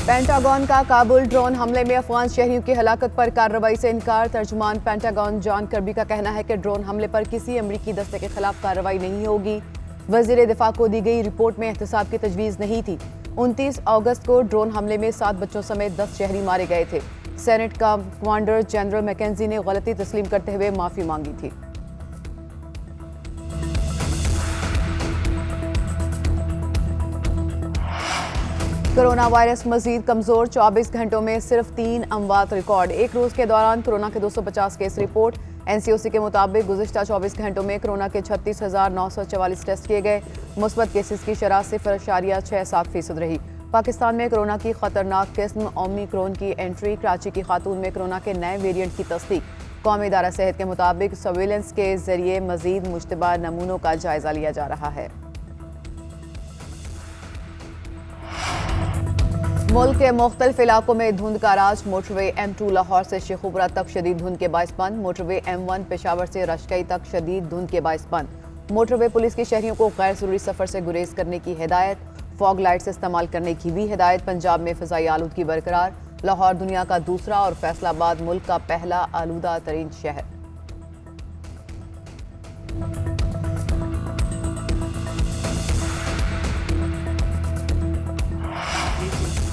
Pentagon का Kabul drone हमले में अफगान शहरियों की हलाकत पर कार्रवाई से इनकार। तर्जुमान पेंटागन जॉन कर्बी का कहना है कि ड्रोन हमले पर किसी अमरीकी दस्ते के खिलाफ कार्रवाई नहीं होगी। वजीर दिफा को दी गई रिपोर्ट में एहतसाब की तजवीज़ नहीं थी। 29 अगस्त को ड्रोन हमले में 7 बच्चों समेत 10 शहरी मारे गए थे। सेनेट का कमांडर जनरल मैकेंजी ने गलती तस्लीम करते हुए माफी मांगी थी। कोरोना वायरस मजीद कमजोर, 24 घंटों में सिर्फ 3 अमवात रिकॉर्ड। एक रोज के दौरान कोरोना के 250 केस रिपोर्ट। एनसीओसी के मुताबिक गुज़िश्ता 24 घंटों में कोरोना के 36,944 टेस्ट किए गए। मुस्बत केसेस की शरह 0.67% रही। पाकिस्तान में कोरोना की खतरनाक किस्म ओमिक्रॉन की एंट्री। कराची की खातून में कोरोना के नए वेरिएंट की तस्दीक। कौमी इदारा सेहत के मुताबिक सर्विलेंस के जरिए मजीद मुश्तबा नमूनों का जायजा लिया जा रहा है। मुल्क के मुख्तलिफ इलाकों में धुंध का राज। मोटरवे M2 लाहौर से शेखुपुरा तक शदीद धुंध के बाइस बंद। मोटरवे M1 पेशावर से रशकई तक शदीद धुंध के बाइस बंद। मोटरवे पुलिस के शहरियों को गैर जरूरी सफर से गुरेज करने की हिदायत। फॉग लाइट्स इस्तेमाल करने की भी हिदायत। पंजाब में फिजाई आलूदगी बरकरार। लाहौर दुनिया का दूसरा और फैसलाबाद मुल्क का पहला आलूदा तरीन शहर।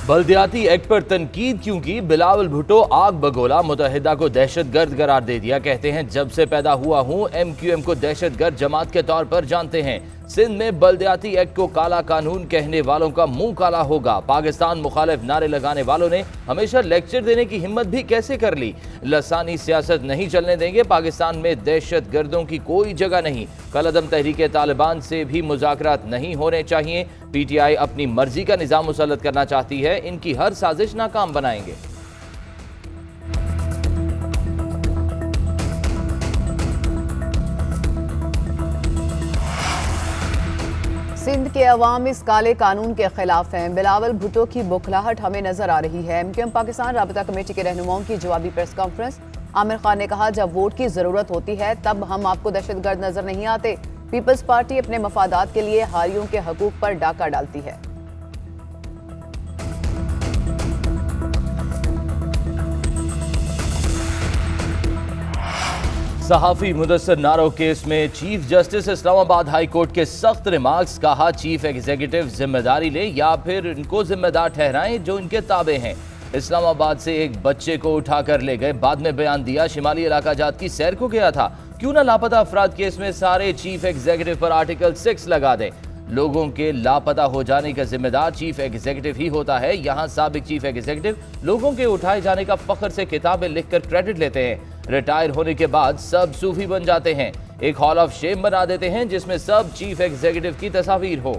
बल्दियाती एक्ट पर तनकीद क्यों की? बिलावल भुट्टो आग बगोला, मुत्तहिदा को दहशतगर्द करार दे दिया। कहते हैं जब से पैदा हुआ हूं MQM को दहशतगर्द जमात के तौर पर जानते हैं। सिंध में बल्दियाती एक्ट को काला कानून कहने वालों का मुंह काला होगा। पाकिस्तान मुखालिफ नारे लगाने वालों ने हमेशा लेक्चर देने की हिम्मत भी कैसे कर ली? लसानी सियासत नहीं चलने देंगे। पाकिस्तान में दहशत गर्दों की कोई जगह नहीं। कलअदम तहरीके तालिबान से भी मुज़ाकरात नहीं होने चाहिए। PTI अपनी मर्जी का निज़ाम मुसल्लत करना चाहती है। इनकी हर साजिश नाकाम बनाएंगे। सिंध के अवाम इस काले कानून के खिलाफ हैं। बिलावल भुट्टो की बुखलाहट हमें नजर आ रही है। MQM पाकिस्तान राबता कमेटी के रहनुमाओं की जवाबी प्रेस कॉन्फ्रेंस। आमिर खान ने कहा जब वोट की जरूरत होती है तब हम आपको दहशतगर्द नजर नहीं आते। पीपल्स पार्टी अपने मफादात के लिए हारियों के हकूक पर डाका डालती है। सहाफी मुदस्सर नारो केस में chief justice Islamabad high court के सख्त रिमार्क्स। कहा चीफ एग्जीक्यूटिव जिम्मेदारी ले या फिर इनको जिम्मेदार ठहराएं जो इनके ताबे हैं। इस्लामाबाद से एक बच्चे को उठाकर ले गए, बाद में बयान दिया शिमाली इलाका जात की सैर को गया था। क्यों ना लापता अफराद केस में सारे चीफ एग्जीक्यूटिव पर आर्टिकल 6 लगा दें। लोगों के लापता हो जाने का जिम्मेदार चीफ एग्जीक्यूटिव ही होता है। यहाँ साबिक चीफ एग्जीक्यूटिव लोगों के उठाए जाने का फख्र से किताबें लिखकर क्रेडिट लेते हैं। रिटायर होने के बाद सब सूफी बन जाते हैं। एक हॉल ऑफ शेम बना देते हैं जिसमें सब चीफ एग्जीक्यूटिव की तस्वीर हो।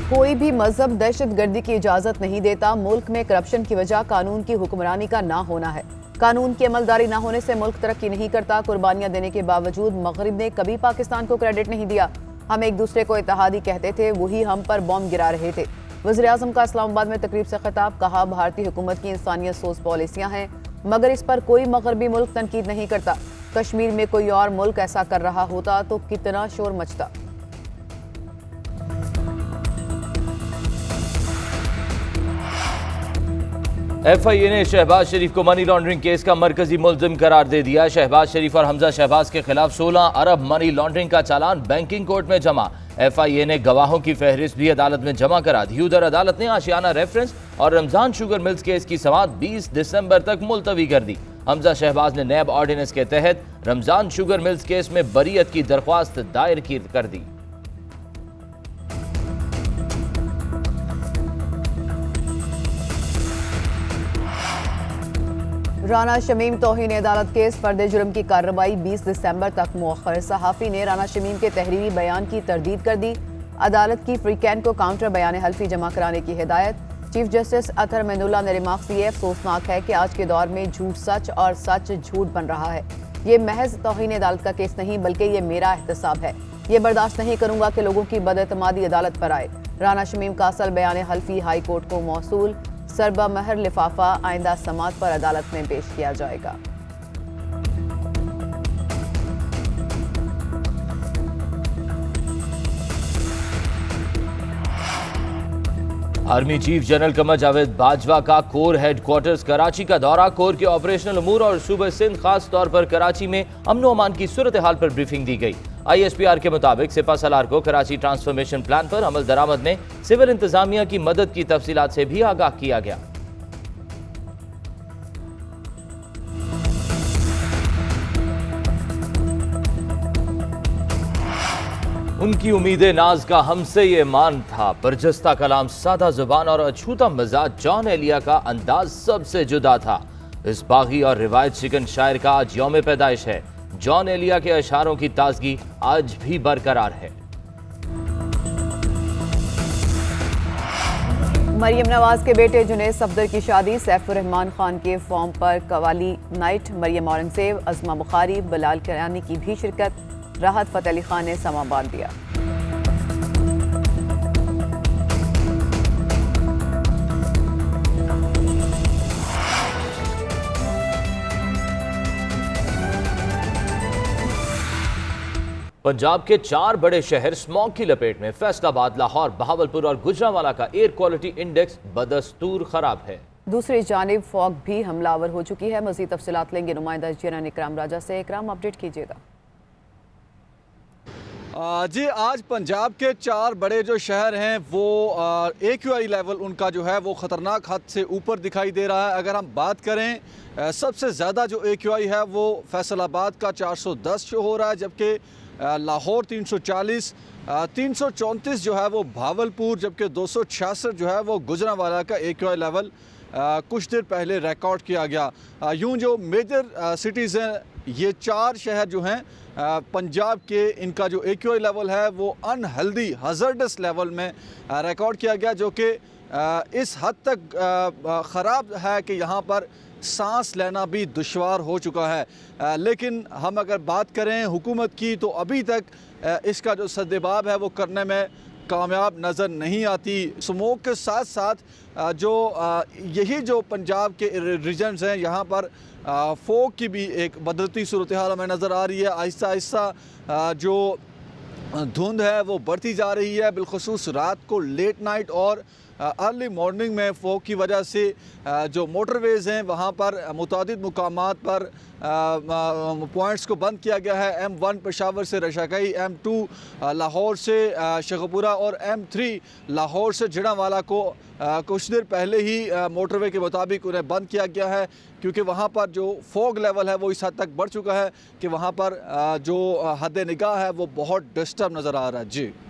कोई भी मजहब दहशतगर्दी की इजाजत नहीं देता। मुल्क में करप्शन की वजह कानून की हुक्मरानी का ना होना है। कानून की अमलदारी ना होने से मुल्क तरक्की नहीं करता। कुर्बानियां देने के बावजूद मगरिब ने कभी पाकिस्तान को क्रेडिट नहीं दिया। हम एक दूसरे को इत्तेहादी कहते थे, वही हम पर बॉम्ब गिरा रहे थे। वज़ीर-ए-आज़म का इस्लामाबाद में तकरीब से खिताब। कहा भारतीय हुकूमत की इंसानियत सोच पॉलिसियां हैं मगर इस पर कोई मगरबी मुल्क तनकीद नहीं करता। कश्मीर में कोई और मुल्क ऐसा कर रहा होता तो कितना शोर मचता। FIA ने शहबाज शरीफ को मनी लॉन्ड्रिंग केस का मरकजी मुल्जिम करार दे दिया। शहबाज शरीफ और हमजा शहबाज के खिलाफ 16 अरब मनी लॉन्ड्रिंग का चालान बैंकिंग कोर्ट में जमा। FIA ने गवाहों की फहरिस्त भी अदालत में जमा करा दी। उधर अदालत ने आशियाना रेफरेंस और रमजान शुगर मिल्स केस की समाअत 20 दिसंबर तक मुलतवी कर दी। हमजा शहबाज ने नैब ऑर्डिनेंस के तहत रमजान शुगर मिल्स केस में बरीयत की दरख्वास्त दायर कर दी। राना शमीम तौहीन अदालत केस फर्द जुर्म की कार्रवाई 20 दिसंबर तक मुअख्खर। सहाफ़ी ने राना शमीम के तहरीरी बयान की तरदीद कर दी। अदालत की फ्रीकैन को काउंटर बयान हल्फी जमा कराने की हिदायत। चीफ जस्टिस अतहर महमूदुल्लाह ने रिमार्क्स दिए। अफसोसनाक है कि आज के दौर में झूठ सच और सच झूठ बन रहा है। ये महज तौहीन अदालत का केस नहीं बल्कि ये मेरा एहतसाब है। ये बर्दाश्त नहीं करूंगा कि लोगों की बदएतमादी अदालत पर आए। राना शमीम का असल बयान हल्फी हाई कोर्ट को मौसूल। सरबा महर लिफाफा आइंदा समात पर अदालत में पेश किया जाएगा। Army chief general Qamar Javed Bajwa का कोर हेडक्वार्टर्स कराची का दौरा। कोर के ऑपरेशनल अमूर और सूबे सिंध खास तौर पर कराची में अमन व अमान की सूरत हाल पर ब्रीफिंग दी गई। ISPR के मुताबिक सिपा सलार को कराची ट्रांसफॉर्मेशन प्लान पर अमल दरामद में सिविल इंतजामिया की मदद की तफसीलात से भी आगाह किया गया। उनकी उम्मीदें नाज का हमसे ये मान था। बरजस्ता कलाम, सादा जुबान और अछूता मिजाज जॉन एलिया का अंदाज सबसे जुदा था। इस बागी और रिवायत शिकन शायर का आज यौम पैदाइश है। जॉन एलिया के अशारों की ताजगी आज भी बरकरार है। मरियम नवाज के बेटे जुनैद सफदर की शादी। सैफुर रहमान खान के फॉर्म पर कवाली नाइट। मरियम औरंगजेब, अज़मा बुखारी, बिलाल किरानी की भी शिरकत। राहत फ़तेह अली खान ने समा बांध दिया। पंजाब के 4 बड़े शहर स्मॉग की लपेट में। फैसलाबाद, लाहौर, बहावलपुर और गुजरांवाला का एयर क्वालिटी इंडेक्स बदस्तूर खराब है। दूसरी जानिब फॉग भी हमलावर हो चुकी है। मज़ीद तफसीलात लेंगे नुमाइंदा जनरल इकराम राजा से। इकराम, अपडेट कीजिएगा। जी, आज पंजाब के 4 बड़े जो शहर हैं वो AQI लेवल उनका जो है वो ख़तरनाक हद से ऊपर दिखाई दे रहा है। अगर हम बात करें सबसे ज़्यादा जो AQI है वो फैसलाबाद का 410 शो हो रहा है, जबकि लाहौर 340, 334 जो है वो भावलपुर, जबकि 266 जो है वो गुजरांवाला का AQI लेवल कुछ देर पहले रिकॉर्ड किया गया। यूँ जो मेजर सिटीज़ हैं, ये 4 शहर जो हैं पंजाब के, इनका जो AQI लेवल है वो अनहेल्दी हज़ार्डस लेवल में रिकॉर्ड किया गया, जो कि इस हद तक ख़राब है कि यहाँ पर सांस लेना भी दुश्वार हो चुका है। लेकिन हम अगर बात करें हुकूमत की, तो अभी तक इसका जो सद्देबाब है वो करने में कामयाब नज़र नहीं आती। स्मोक के साथ साथ जो यही जो पंजाब के रीजन्स हैं, यहाँ पर फोक की भी एक बदलती सूरत हाल हमें नज़र आ रही है। आहिस्ता आहिस्ता जो धुंध है वो बढ़ती जा रही है, बिलखुसूस रात को लेट नाइट और अर्ली मॉर्निंग में फोक की वजह से जो मोटरवेज़ हैं वहाँ पर मुतादिद मुकामात पर पॉइंट्स को बंद किया गया है। M1 पेशावर से रशाकई, M2 लाहौर से शेखपुरा और M3 लाहौर से जिड़ांवाला को कुछ देर पहले ही मोटरवे के मुताबिक उन्हें बंद किया गया है, क्योंकि वहाँ पर जो फॉग लेवल है वो इस हद तक बढ़ चुका है कि वहाँ पर जो हद निगाह है वो बहुत डिस्टर्ब नज़र आ रहा है। जी।